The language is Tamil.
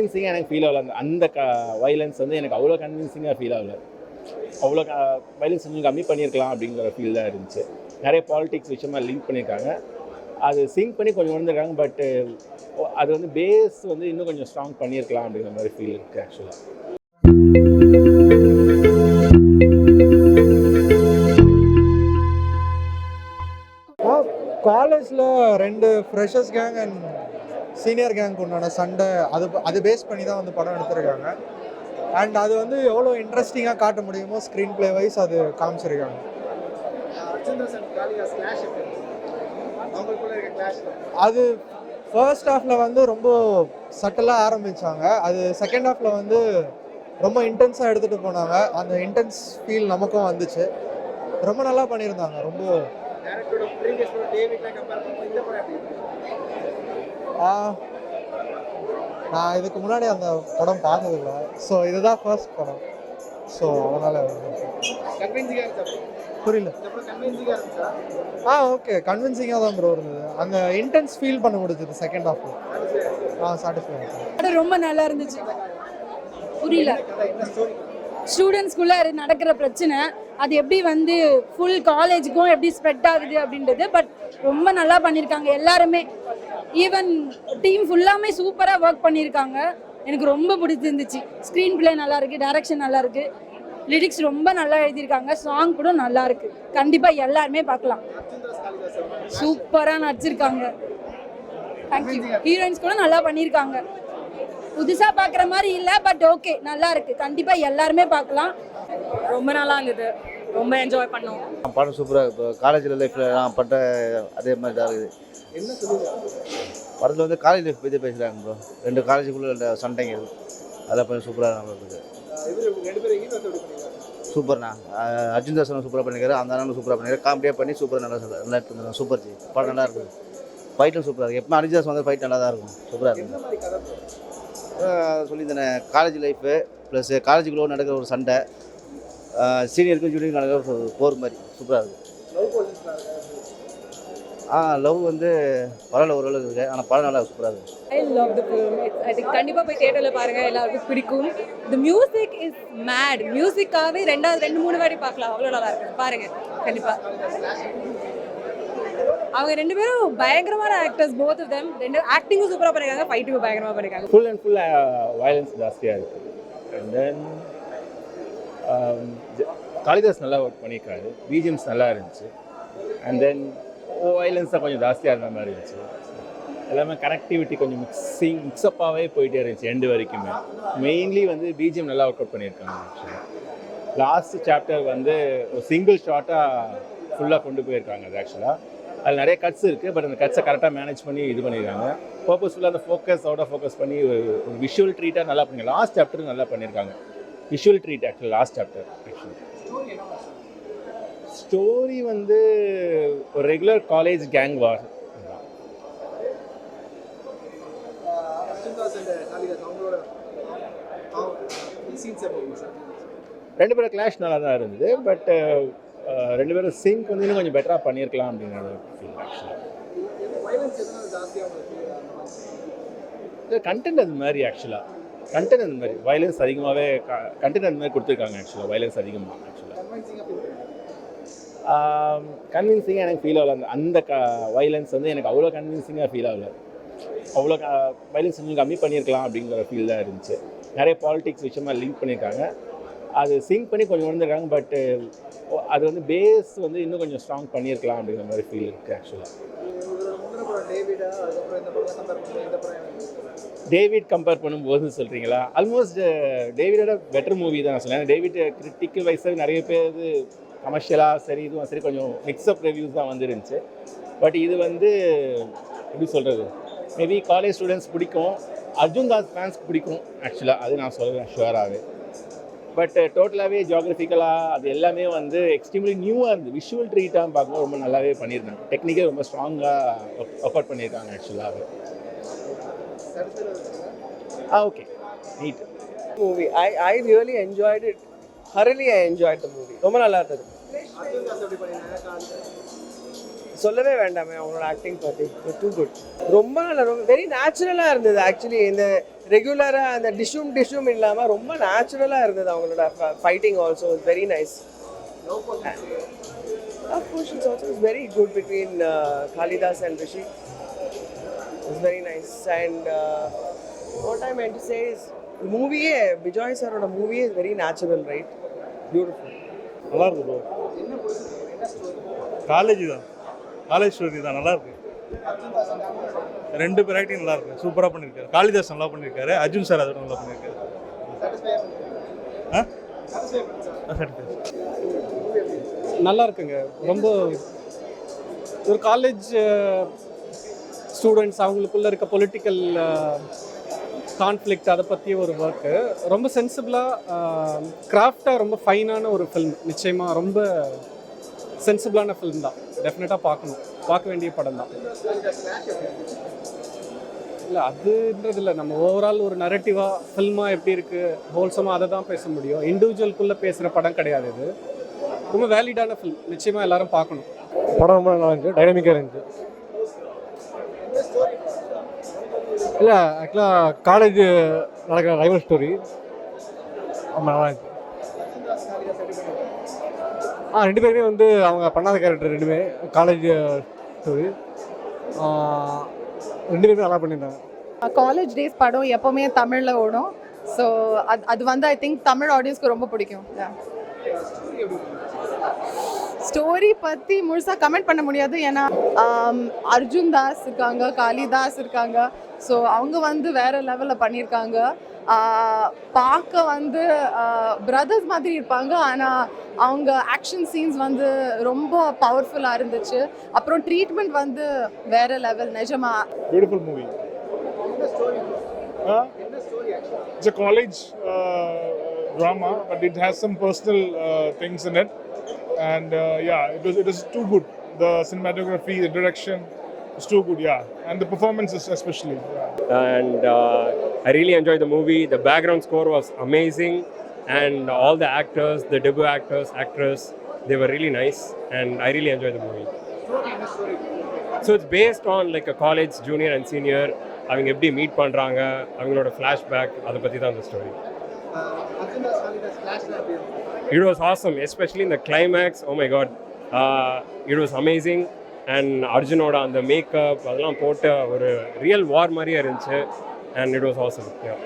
கன்வின்சிங்காக எனக்கு ஃபீல் ஆகல. அந்த வைலன்ஸ் வந்து எனக்கு அவ்வளோ கன்வின்சிங்காக ஃபீல் ஆகல. அவ்வளோ வைலன்ஸ் கொஞ்சம் கம்மி பண்ணியிருக்கலாம் அப்படிங்கிற ஃபீல் தான் இருந்துச்சு. நிறைய பாலிடிக்ஸ் விஷயமா லிங்க் பண்ணியிருக்காங்க. அது சிங்க் பண்ணி கொஞ்சம் உணர்ந்துருக்காங்க. பட்டு அது வந்து பேஸ் வந்து இன்னும் கொஞ்சம் ஸ்ட்ராங் பண்ணியிருக்கலாம் அப்படிங்கிற மாதிரி ஃபீல் இருக்குது ஆக்சுவலாக. காலேஜில் 2 ஃப்ரெஷர்ஸ் கேங் அண்ட் சீனியர் கேங்க்கு உண்டான சண்டை அது பேஸ் பண்ணி தான் வந்து படம் எடுத்திருக்காங்க. அண்ட் அது வந்து எவ்வளோ இன்ட்ரெஸ்டிங்காக காட்ட முடியுமோ ஸ்க்ரீன் பிளே வைஸ் அது காமிச்சிருக்காங்க. அது ஃபர்ஸ்ட் ஹாஃபில் வந்து ரொம்ப சட்டலாக ஆரம்பித்தாங்க. அது செகண்ட் ஹாஃபில் வந்து ரொம்ப இன்டென்ஸாக எடுத்துகிட்டு போனாங்க. அந்த இன்டென்ஸ் ஃபீல் நமக்கும் வந்துச்சு. ரொம்ப நல்லா பண்ணியிருந்தாங்க. ரொம்ப நான் இதுக்கு முன்னாடி அந்த படம் பார்த்ததில்லை. ஸோ இதுதான் ஃபர்ஸ்ட் படம். ஸோ அதனால் புரியல. ஓகே, கன்வின்சிங்காக தான் ப்ரோ இருந்தது. அந்த இன்டென்ஸ் ஃபீல் பண்ண முடிஞ்சது செகண்ட் ஹாஃபில். சாட்டிஸ்ஃபை. ரொம்ப நல்லா இருந்துச்சு. புரியல. ஸ்டூடெண்ட்ஸ்குள்ளே நடக்கிற பிரச்சனை அது எப்படி வந்து ஃபுல் காலேஜுக்கும் எப்படி ஸ்ப்ரெட் ஆகுது அப்படின்றது. பட் ரொம்ப நல்லா பண்ணியிருக்காங்க எல்லாருமே. ஈவன் டீம் ஃபுல்லாமே சூப்பராக ஒர்க் பண்ணியிருக்காங்க. எனக்கு ரொம்ப பிடிச்சிருந்துச்சு. ஸ்க்ரீன் பிளே நல்லா இருக்குது, டைரக்ஷன் நல்லா இருக்குது, லிரிக்ஸ் ரொம்ப நல்லா எழுதியிருக்காங்க, சாங் கூட நல்லா இருக்கு. கண்டிப்பாக எல்லாருமே பார்க்கலாம். சூப்பராக நடிச்சிருக்காங்க. தேங்க்யூ. ஹீரோயின்ஸ் கூட நல்லா பண்ணியிருக்காங்க. புதுசாக பார்க்குற மாதிரி இல்லை, பட் ஓகே நல்லா இருக்குது. கண்டிப்பாக எல்லாருமே பார்க்கலாம். ரொம்ப நல்லா இருந்தது. ரொம்ப என்ஜாய் பண்ணோம். படம் சூப்பராக இப்போ காலேஜில் லைஃப்பில் நான் பட்ட அதே மாதிரி தான் இருக்குது. படத்தில் வந்து காலேஜ் லைஃப் பற்றி பேசுகிறாங்க ப்ரோ. 2 காலேஜுக்குள்ளே சண்டைங்க அதெல்லாம் கொஞ்சம் சூப்பராக நல்லா இருக்குது. சூப்பர்ண்ணா. அர்ஜுன் தாஸ் சூப்பராக பண்ணியிருக்காரு. அந்த அண்ணனும் சூப்பராக பண்ணியிருக்காரு. காமெடியாக பண்ணி சூப்பராக நல்லா எடுத்துருந்தாங்க. சூப்பர் ஜி படம் நல்லா இருக்குது. ஃபைட்டும் சூப்பராக இருக்குது. எப்போ அர்ஜுன் தாஸ் வந்து ஃபைட் நல்லா தான் இருக்கும். சூப்பராக இருக்குது. சொல்லியிருந்தேனே காலேஜ் லைஃபு ப்ளஸ் காலேஜுக்குள்ளே நடக்கிற ஒரு சண்டை, சீனியருக்கும் ஜூனியருக்கும் நடக்கிற ஒரு போர் மாதிரி சூப்பராக இருக்குது. லவ் வந்து பரவாயில்ல ஓரளவுக்கு இருக்குது. ஆனால் படம் நல்லா சூப்பராக இருக்குது. I love the film. I think கண்டிப்பாக போய் தியேட்டரில் பாருங்கள், எல்லாருக்கும் பிடிக்கும். The music is mad. மியூசிக்காகவே 2-3 வாட்டி பார்க்கலாம். அவ்வளோ நல்லா இருக்குது. பாருங்கள் கண்டிப்பாக. அவங்க 2 பேரும் பயங்கரமான ஆக்டர்ஸ். Both of them. 2 ஆக்டிங்கும் சூப்பராக பண்ணியிருக்காங்க, ஃபைட்டுக்கும் பயங்கரமாக பண்ணியிருக்காங்க. ஃபுல் அண்ட் ஃபுல் வயலன்ஸ் ஜாஸ்தியாக இருக்குது. அண்ட் தென் காளிதாஸ் நல்லா ஒர்க் பண்ணியிருக்காரு. பிஜிஎம்ஸ் நல்லா இருந்துச்சு. அண்ட் தென் வயலன்ஸாக கொஞ்சம் ஜாஸ்தியாக இருந்த மாதிரி இருந்துச்சு. எல்லாமே கனெக்டிவிட்டி கொஞ்சம் மிக்ஸ்அப்பாகவே போயிட்டே இருந்துச்சு எண்டு வரைக்குமே. மெயின்லி வந்து பிஜிஎம் நல்லா ஒர்க் அவுட் பண்ணியிருக்காங்க. ஆக்சுவலாக லாஸ்ட் சாப்டர் வந்து ஒரு சிங்கிள் ஷாட்டாக ஃபுல்லாக கொண்டு போயிருக்காங்க. அது ஆக்சுவலாக அதில் நிறைய கட்ஸ் இருக்குது. பட் அந்த கட்ஸை கரெக்டாக மேனேஜ் பண்ணி இது பண்ணியிருக்காங்க. பர்பஸ்ஃபுல்லாக அந்த ஃபோக்கஸ் பண்ணி ஒரு விஷுவல் ட்ரீட்டாக நல்லா பண்ணியிருக்காங்க. லாஸ்ட் சாப்டருக்கு நல்லா பண்ணியிருக்காங்க. Visual treat actually last chapter. Story வந்து ஒரு ரெகுலர் காலேஜ் கேங் வார். ரெண்டு பேரும் கிளாஷ் நல்லா தான் இருந்தது. பட் 2 பேரும் சிங்க் வந்து இன்னும் கொஞ்சம் பெட்டராக பண்ணியிருக்கலாம் அப்படிங்கிற ஃபீல். ஆக்சுவலாக கண்டென்ட் அது மாதிரி. ஆக்சுவலாக கண்டென்ட் அந்த மாதிரி வயலன்ஸ் அதிகமாகவே கண்டென்ட் அந்த மாதிரி கொடுத்துருக்காங்க. ஆக்சுவலாக வயலன்ஸ் அதிகமாக. ஆக்சுவலாக கன்வின்சிங்காக எனக்கு ஃபீல் ஆகல. அந்த வைலன்ஸ் வந்து எனக்கு அவ்வளோ கன்வின்சிங்காக ஃபீல் ஆகல. அவ்வளோ வைலன்ஸ் கொஞ்சம் கம்மி பண்ணியிருக்கலாம் அப்படிங்கிற ஃபீல் தான் இருந்துச்சு. நிறைய பாலிடிக்ஸ் விஷயமா லிங்க் பண்ணியிருக்காங்க. அது சிங்க் பண்ணி கொஞ்சம் உணர்ந்துருக்காங்க. பட்டு அது வந்து பேஸ் வந்து இன்னும் கொஞ்சம் ஸ்ட்ராங் பண்ணியிருக்கலாம் அப்படிங்கிற மாதிரி ஃபீல் இருக்குது. ஆக்சுவலாக டேவிட் கம்பேர் பண்ணும்போது சொல்கிறீங்களா? ஆல்மோஸ்ட் டேவிடோட பெட்டர் மூவி தான் நான் சொல்லுவேன். டேவிட் கிரிட்டிக்கல் வைஸாக நிறைய பேர் கமர்ஷியலாக சரி இதுவும் சரி கொஞ்சம் மிக்ஸ்அப் ரிவ்யூஸ் தான் வந்துருந்துச்சு. பட் இது வந்து எப்படி சொல்கிறது, மேபி காலேஜ் ஸ்டூடெண்ட்ஸ் பிடிக்கும், அர்ஜுன் தாஸ் ஃபேன்ஸ்க்கு பிடிக்கும். ஆக்சுவலாக அது நான் சொல்கிறேன் ஷுவராகவே. பட் டோட்டலாகவே ஜியாகிரபிக்கலாக அது எல்லாமே வந்து எக்ஸ்ட்ரீம்லி நியூவாக இருந்து விஷுவல் ட்ரீட்டாக பார்க்கும்போது ரொம்ப நல்லாவே பண்ணியிருந்தாங்க. டெக்னிக்கே ரொம்ப ஸ்ட்ராங்காக ஒர்க் பண்ணியிருக்காங்க. ஆக்சுவலாகவே okay neat movie. I really enjoyed it. Thoroughly I enjoyed the movie. ரொம்ப நல்லா இருந்தது. சொல்லவே வேண்டாமே அவங்களோட ஆக்டிங் பற்றி டூ குட். ரொம்ப நல்லா, ரொம்ப வெரி நேச்சுரலாக இருந்தது. ஆக்சுவலி இந்த ரெகுலராக அந்த டிஷ்யூம் இல்லாமல் ரொம்ப நேச்சுரலாக இருந்தது அவங்களோட fighting. Also very nice. Of course, it's also very good between Kalidas and Rishi. It's very nice. And what I meant to say is, the movie, Bijoy Saroda movie is very natural, right? Beautiful. நல்லா இருக்கு ப்ரோ. காலேஜ் ஸ்டோரி தான், நல்லா இருக்கு. ரெண்டு பேர் ஆக்டிங் நல்லா இருக்கு, சூப்பராக பண்ணியிருக்காரு. காளிதாஸ் நல்லா பண்ணியிருக்காரு, அர்ஜுன் சார் அதோட நல்லா பண்ணியிருக்காரு. நல்லா இருக்குங்க. ரொம்ப ஒரு காலேஜ் ஸ்டூடெண்ட்ஸ் அவங்களுக்குள்ள இருக்க பொலிட்டிக்கல் கான்ஃப்ளிக்ட் அதை பற்றி ஒரு ஒர்க்கு ரொம்ப சென்சிபிளாக கிராஃப்டாக ரொம்ப ஃபைனான ஒரு ஃபில்ம். நிச்சயமாக ரொம்ப சென்சிபிளான ஃபில்ம் தான். டெஃபினட்டாக பார்க்க வேண்டிய படம் தான். இல்லை அதுன்றது இல்லை, நம்ம ஓவரால் ஒரு நரேட்டிவாக ஃபில்மாக எப்படி இருக்குது ஹோல்சமாக அதை தான் பேச முடியும். இண்டிவிஜுவல்குள்ளே பேசுகிற படம் கிடையாது இது. ரொம்ப வேலிடான ஃபில்ம், நிச்சயமாக எல்லாரும் பார்க்கணும். படம் ரொம்ப நல்லா இருந்துச்சு, டைனமிக்காக இருந்துச்சு. இல்லை ஆக்சுவலாக காலேஜ் நடக்கிற ரைவல் ஸ்டோரி ரொம்ப நல்லா இருந்துச்சு. ரெண்டு பேருமே வந்து அவங்க பண்ணாத கேரக்டர், ரெண்டுமே காலேஜ் ஸ்டோரி ரெண்டு பேருமே நல்லா பண்ணியிருந்தாங்க. காலேஜ் டேஸ் படம் எப்போவுமே தமிழில் ஓடும். ஸோ அது வந்து ஐ திங்க் தமிழ் ஆடியன்ஸ்க்கு ரொம்ப பிடிக்கும். ஸ்டோரி பற்றி முழுசாக கமெண்ட் பண்ண முடியாது, ஏன்னா அர்ஜுன் தாஸ் இருக்காங்க, காளிதாஸ் இருக்காங்க. ஸோ அவங்க வந்து வேறு லெவலில் பண்ணியிருக்காங்க. பார்க்க வந்து பிரதர்ஸ் மாதிரி இருப்பாங்க, ஆனால் அவங்க ஆக்ஷன் சீன்ஸ் வந்து ரொம்ப பவர்ஃபுல்லாக இருந்துச்சு. அப்புறம் ட்ரீட்மெண்ட் வந்து வேறு லெவல். நிஜமா beautiful movie. It's a college drama, but it has some personal things in it, and it was too good. The cinematography, the direction was too good, and the performances especially. And I really enjoyed the movie. The background score was amazing, and all the actors, the debut actors, actress, they were really nice, and I really enjoyed the movie. So it's based on like a college junior and senior, அவங்க எப்படி மீட் பண்ணுறாங்க, அவங்களோட ஃப்ளாஷ்பேக், அதை பற்றி தான் அந்த story. It was awesome, especially in the climax. Oh my god, it was amazing. And அர்ஜுனோட அந்த மேக்கப் அதெல்லாம் போட்ட ஒரு ரியல் வார் மாதிரியே இருந்துச்சு. And it was awesome. Yeah.